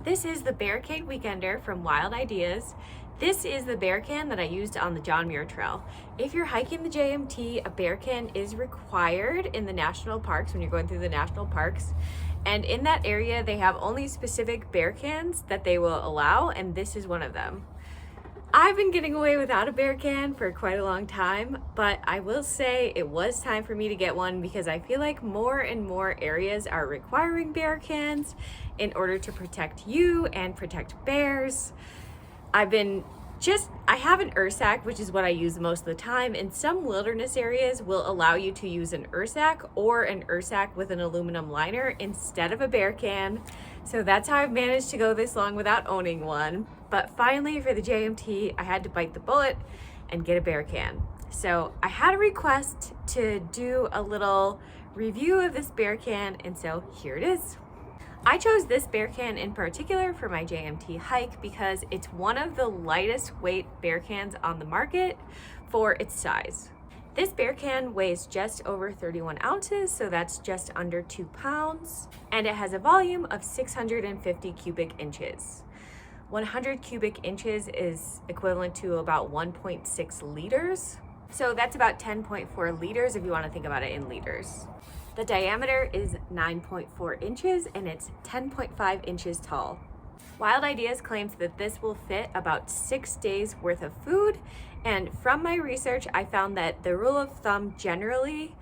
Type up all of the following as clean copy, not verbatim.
This is the Bearikade Weekender from Wild Ideas. This is the bear can that I used on the John Muir Trail. If you're hiking the JMT, a bear can is required in the national parks when you're going through the national parks. And in that area, they have only specific bear cans that they will allow, and this is one of them. I've been getting away without a bear can for quite a long time, but I will say it was time for me to get one because I feel like more and more areas are requiring bear cans in order to protect you and protect bears. I have an Ursack, which is what I use most of the time, and some wilderness areas will allow you to use an Ursack or an Ursack with an aluminum liner instead of a bear can. So that's how I've managed to go this long without owning one. But finally for the JMT, I had to bite the bullet and get a bear can. So I had a request to do a little review of this bear can, and so here it is. I chose this bear can in particular for my JMT hike because it's one of the lightest weight bear cans on the market for its size. This bear can weighs just over 31 ounces, so that's just under 2 pounds, and it has a volume of 650 cubic inches. 100 cubic inches is equivalent to about 1.6 liters. So that's about 10.4 liters if you want to think about it in liters. The diameter is 9.4 inches and it's 10.5 inches tall. Wild Ideas claims that this will fit about 6 days worth of food, and from my research I found that the rule of thumb generally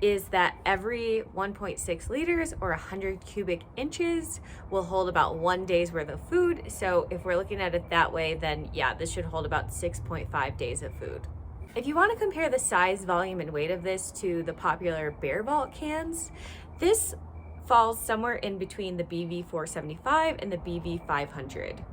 is that every 1.6 liters or 100 cubic inches will hold about 1 day's worth of food. So if we're looking at it that way, then yeah, this should hold about 6.5 days of food. If you want to compare the size, volume, and weight of this to the popular Bear Vault cans, this falls somewhere in between the BV475 and the BV500.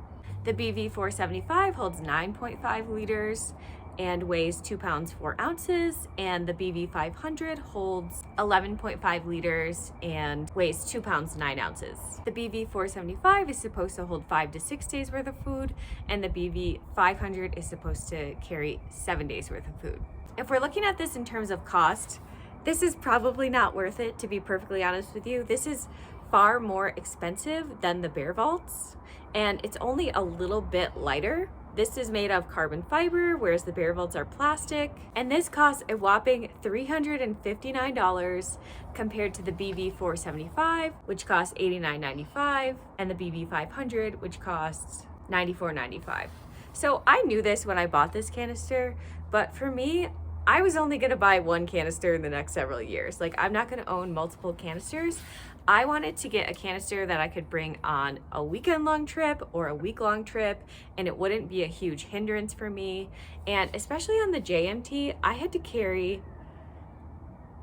The BV475 holds 9.5 liters and weighs 2 pounds 4 ounces, and the BV500 holds 11.5 liters and weighs 2 pounds 9 ounces. The BV475 is supposed to hold 5 to 6 days worth of food, and the BV500 is supposed to carry 7 days worth of food. If we're looking at this in terms of cost, this is probably not worth it, to be perfectly honest with you. This is far more expensive than the Bear Vaults, and it's only a little bit lighter. This is made of carbon fiber, whereas the Bear Vaults are plastic, and this costs a whopping $359 compared to the BV475, which costs $89.95, and the BV500, which costs $94.95. So I knew this when I bought this canister, but for me, I was only gonna buy one canister in the next several years. Like, I'm not gonna own multiple canisters. I wanted to get a canister that I could bring on a weekend-long trip or a week-long trip, and it wouldn't be a huge hindrance for me. And especially on the JMT, I had to carry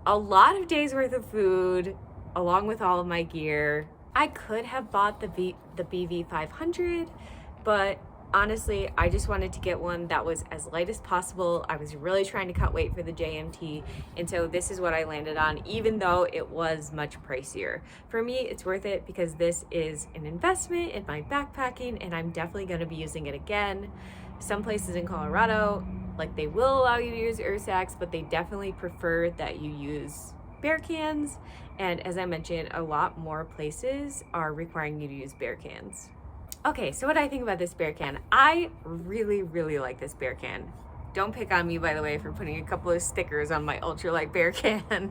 a lot of days worth of food along with all of my gear. I could have bought the BV500, but honestly, I just wanted to get one that was as light as possible. I was really trying to cut weight for the JMT, and so this is what I landed on, even though it was much pricier. For me, it's worth it because this is an investment in my backpacking, and I'm definitely going to be using it again. Some places in Colorado, like, they will allow you to use Ursacks, but they definitely prefer that you use bear cans, and as I mentioned, a lot more places are requiring you to use bear cans. Okay, so what do I think about this bear can? I really, really like this bear can. Don't pick on me, by the way, for putting a couple of stickers on my ultralight bear can.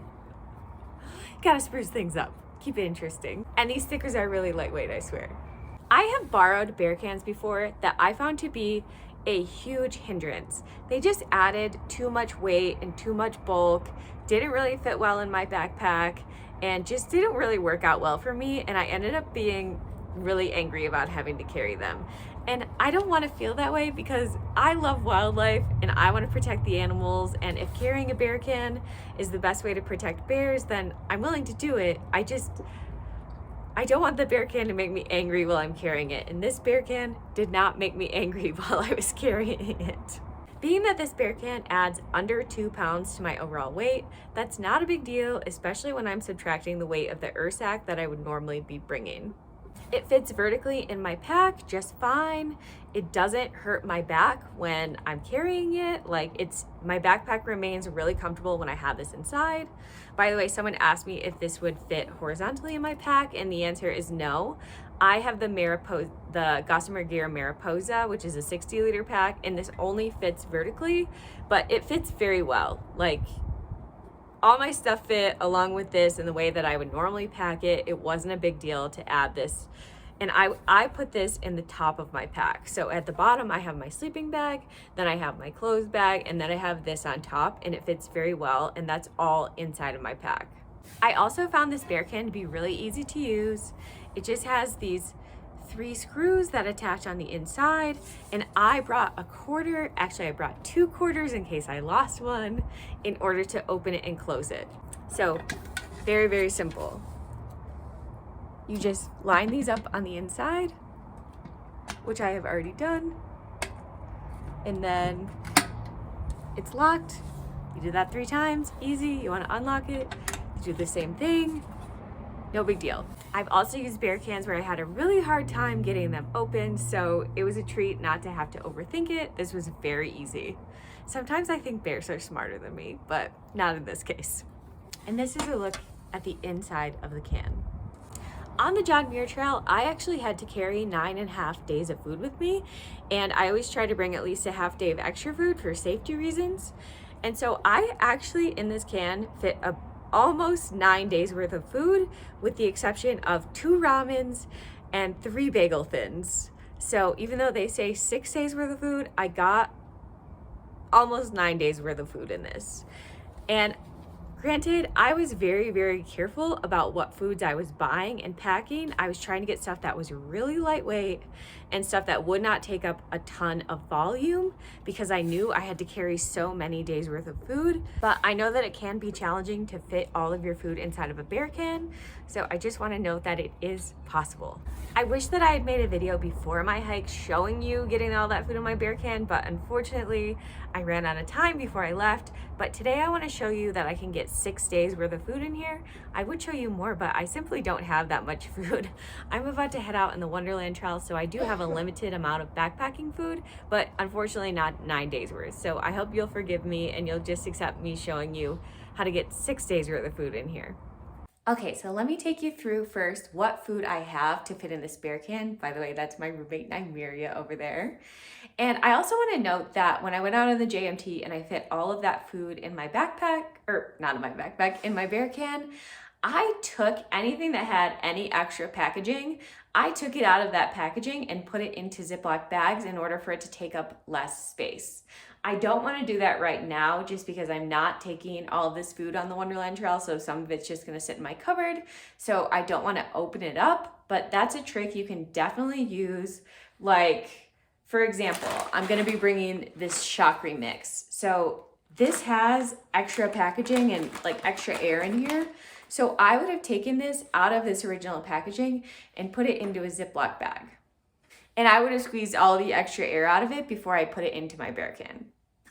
Gotta spruce things up, keep it interesting. And these stickers are really lightweight, I swear. I have borrowed bear cans before that I found to be a huge hindrance. They just added too much weight and too much bulk, didn't really fit well in my backpack, and just didn't really work out well for me, and I ended up being really angry about having to carry them. And I don't want to feel that way because I love wildlife and I want to protect the animals, and if carrying a bear can is the best way to protect bears, then I'm willing to do it. I don't want the bear can to make me angry while I'm carrying it, and this bear can did not make me angry while I was carrying it. Being that this bear can adds under 2 pounds to my overall weight, that's not a big deal, especially when I'm subtracting the weight of the Ursack that I would normally be bringing. It fits vertically in my pack just fine. It doesn't hurt my back when I'm carrying it. Like, my backpack remains really comfortable when I have this inside. By the way, someone asked me if this would fit horizontally in my pack, and the answer is no. I have the Gossamer Gear Mariposa, which is a 60-liter pack, and this only fits vertically, but it fits very well. Like, all my stuff fit along with this in the way that I would normally pack it. It wasn't a big deal to add this. And I put this in the top of my pack. So at the bottom, I have my sleeping bag, then I have my clothes bag, and then I have this on top, and it fits very well, and that's all inside of my pack. I also found this Bearcan to be really easy to use. It just has these 3 screws that attach on the inside, and I brought a quarter, actually I brought 2 quarters in case I lost one, in order to open it and close it. So very, very simple. You just line these up on the inside, which I have already done, and then it's locked. You do that 3 times, easy. You want to unlock it, you do the same thing, no big deal. I've also used Bearcans where I had a really hard time getting them open, so it was a treat not to have to overthink it. This was very easy. Sometimes I think bears are smarter than me, but not in this case. And this is a look at the inside of the can. On the John Muir Trail, I actually had to carry 9.5 days of food with me, and I always try to bring at least a half day of extra food for safety reasons. And so I actually, in this can, fit almost 9 days worth of food, with the exception of 2 ramens and 3 bagel thins. So even though they say 6 days worth of food, I got almost 9 days worth of food in this. And granted, I was very, very careful about what foods I was buying and packing. I was trying to get stuff that was really lightweight and stuff that would not take up a ton of volume, because I knew I had to carry so many days worth of food. But I know that it can be challenging to fit all of your food inside of a Bearcan, so I just want to note that it is possible. I wish that I had made a video before my hike showing you getting all that food in my Bearcan, but unfortunately I ran out of time before I left. But today I want to show you that I can get 6 days worth of food in here. I would show you more, but I simply don't have that much food. I'm about to head out in the Wonderland Trail, so I do have a limited amount of backpacking food, but unfortunately not 9 days worth. So I hope you'll forgive me and you'll just accept me showing you how to get 6 days worth of food in here. Okay, so let me take you through first what food I have to fit in this Bearcan. By the way, that's my roommate Nymeria over there. And I also want to note that when I went out on the JMT and I fit all of that food in my backpack, or not in my backpack, in my Bearcan, I took anything that had any extra packaging, I took it out of that packaging and put it into Ziploc bags in order for it to take up less space. I don't want to do that right now just because I'm not taking all of this food on the Wonderland Trail, so some of it's just going to sit in my cupboard. So I don't want to open it up, but that's a trick you can definitely use. Like, for example, I'm going to be bringing this Chakri mix. So this has extra packaging and like extra air in here. So I would have taken this out of this original packaging and put it into a Ziploc bag. And I would have squeezed all the extra air out of it before I put it into my Bearcan.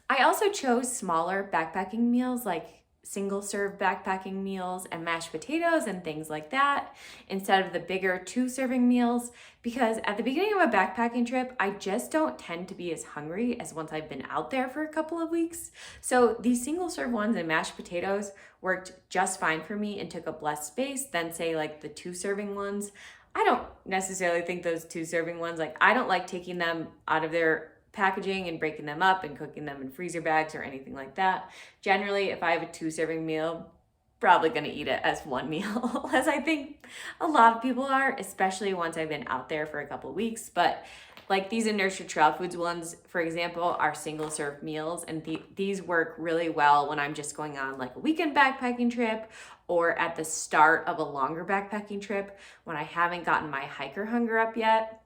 I also chose smaller backpacking meals, like single serve backpacking meals and mashed potatoes and things like that, instead of the bigger 2-serving meals, because at the beginning of a backpacking trip, I just don't tend to be as hungry as once I've been out there for a couple of weeks. So these single serve ones and mashed potatoes worked just fine for me and took up less space than, say, like the 2-serving ones. I don't necessarily think those 2-serving ones, like, I don't like taking them out of their packaging and breaking them up and cooking them in freezer bags or anything like that. Generally, if I have a 2-serving meal, probably gonna eat it as one meal, as I think a lot of people are, especially once I've been out there for a couple of weeks. But like these Inertia Trail Foods ones, for example, are single serve meals, and these work really well when I'm just going on like a weekend backpacking trip or at the start of a longer backpacking trip when I haven't gotten my hiker hunger up yet.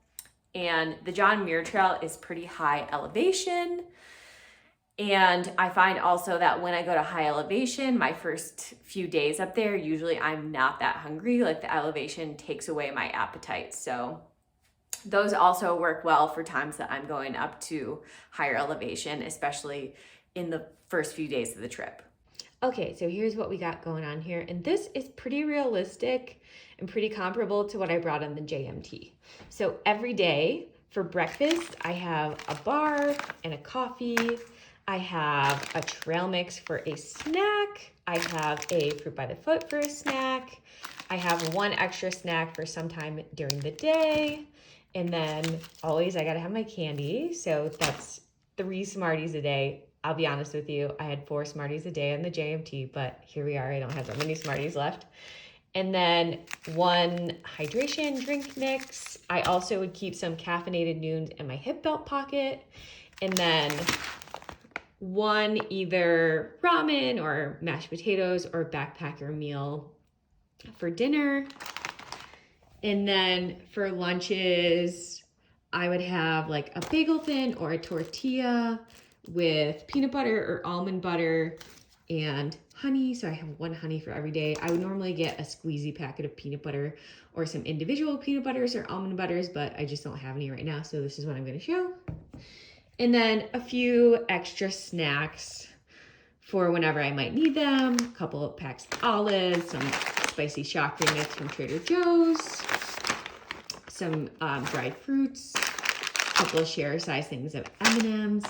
And the John Muir Trail is pretty high elevation. And I find also that when I go to high elevation, my first few days up there, usually I'm not that hungry. Like the elevation takes away my appetite. So those also work well for times that I'm going up to higher elevation, especially in the first few days of the trip. Okay, so here's what we got going on here. And this is pretty realistic and pretty comparable to what I brought on the JMT. So every day for breakfast, I have a bar and a coffee. I have a trail mix for a snack. I have a fruit by the foot for a snack. I have one extra snack for sometime during the day. And then always I gotta have my candy. So that's 3 Smarties a day. I'll be honest with you, I had 4 Smarties a day on the JMT, but here we are, I don't have that many Smarties left. And then 1 hydration drink mix. I also would keep some caffeinated noons in my hip belt pocket. And then 1 either ramen or mashed potatoes or backpacker meal for dinner. And then for lunches, I would have like a bagel thin or a tortilla with peanut butter or almond butter and honey. So I have 1 honey for every day. I would normally get a squeezy packet of peanut butter or some individual peanut butters or almond butters, but I just don't have any right now. So this is what I'm going to show. And then a few extra snacks for whenever I might need them. A couple of packs of olives, some spicy chocolate mix from Trader Joe's, some dried fruits, a couple of share size things of M&Ms,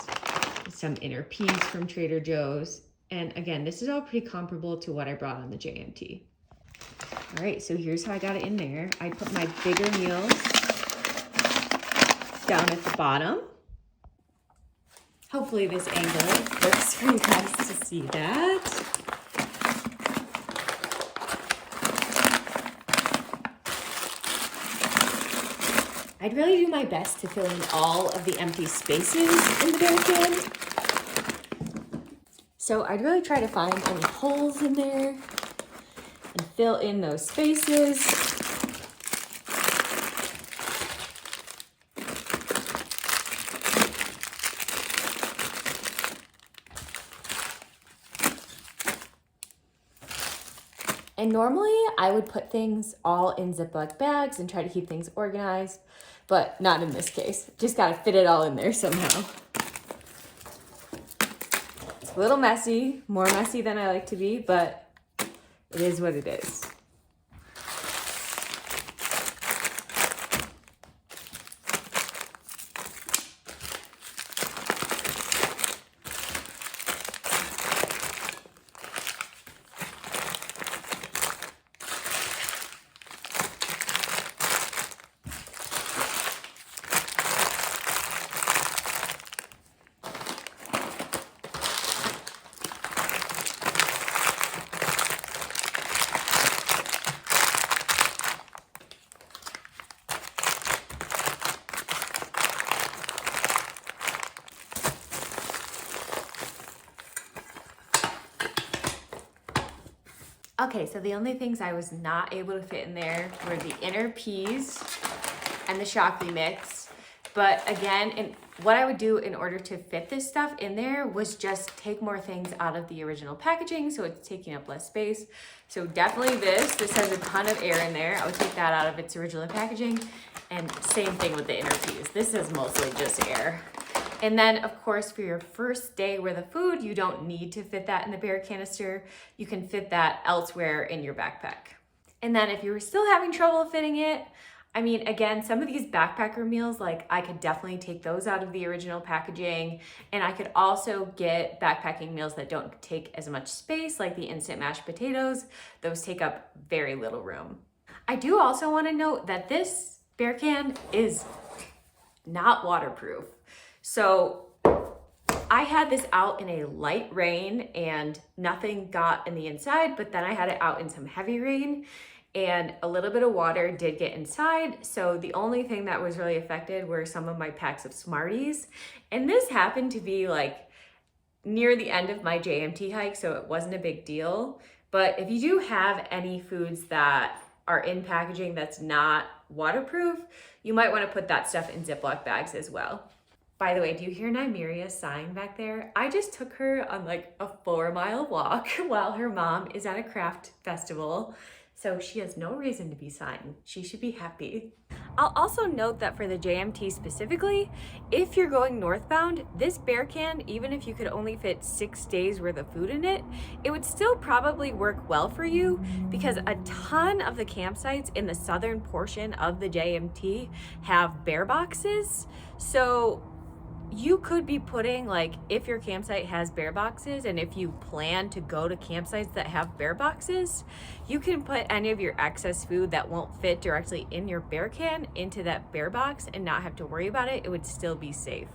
some inner peas from Trader Joe's. And again, this is all pretty comparable to what I brought on the JMT. All right, so here's how I got it in there. I put my bigger meals down at the bottom. Hopefully this angle works for you guys to see that. I'd really do my best to fill in all of the empty spaces in the Bearikade. So I'd really try to find any holes in there and fill in those spaces. And normally I would put things all in Ziploc bags and try to keep things organized, but not in this case. Just gotta fit it all in there somehow. It's a little messy, more messy than I like to be, but it is what it is. Okay, so the only things I was not able to fit in there were the inner peas and the chocolate mix. But again, what I would do in order to fit this stuff in there was just take more things out of the original packaging, so it's taking up less space. So definitely this has a ton of air in there. I would take that out of its original packaging. And same thing with the inner peas. This is mostly just air. And then, of course, for your first day worth of food, you don't need to fit that in the bear canister. You can fit that elsewhere in your backpack. And then if you were still having trouble fitting it, I mean, again, some of these backpacker meals, like I could definitely take those out of the original packaging. And I could also get backpacking meals that don't take as much space, like the instant mashed potatoes. Those take up very little room. I do also want to note that this bear can is not waterproof. So I had this out in a light rain and nothing got in the inside, but then I had it out in some heavy rain and a little bit of water did get inside. So the only thing that was really affected were some of my packs of Smarties. And this happened to be like near the end of my JMT hike, so it wasn't a big deal. But if you do have any foods that are in packaging that's not waterproof, you might want to put that stuff in Ziploc bags as well. By the way, do you hear Nymeria sighing back there? I just took her on like a 4-mile walk while her mom is at a craft festival. So she has no reason to be sighing. She should be happy. I'll also note that for the JMT specifically, if you're going northbound, this bear can, even if you could only fit 6 days worth of food in it, it would still probably work well for you because a ton of the campsites in the southern portion of the JMT have bear boxes. So you could be putting, like, if your campsite has bear boxes and if you plan to go to campsites that have bear boxes, you can put any of your excess food that won't fit directly in your bear can into that bear box and not have to worry about it. It would still be safe.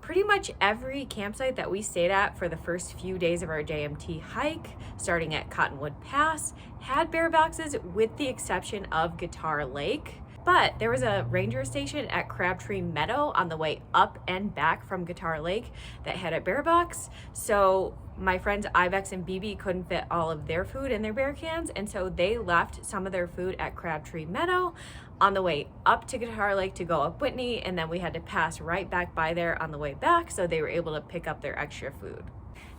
Pretty much every campsite that we stayed at for the first few days of our JMT hike, starting at Cottonwood Pass, had bear boxes with the exception of Guitar Lake. But there was a ranger station at Crabtree Meadow on the way up and back from Guitar Lake that had a bear box. So my friends Ibex and BB couldn't fit all of their food in their bear cans, and so they left some of their food at Crabtree Meadow on the way up to Guitar Lake to go up Whitney, and then we had to pass right back by there on the way back, so they were able to pick up their extra food.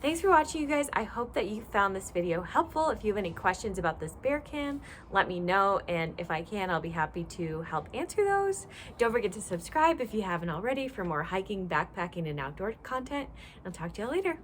Thanks for watching, you guys. I hope that you found this video helpful. If you have any questions about this bear can, let me know, and if I can, I'll be happy to help answer those. Don't forget to subscribe if you haven't already for more hiking, backpacking, and outdoor content. I'll talk to you later.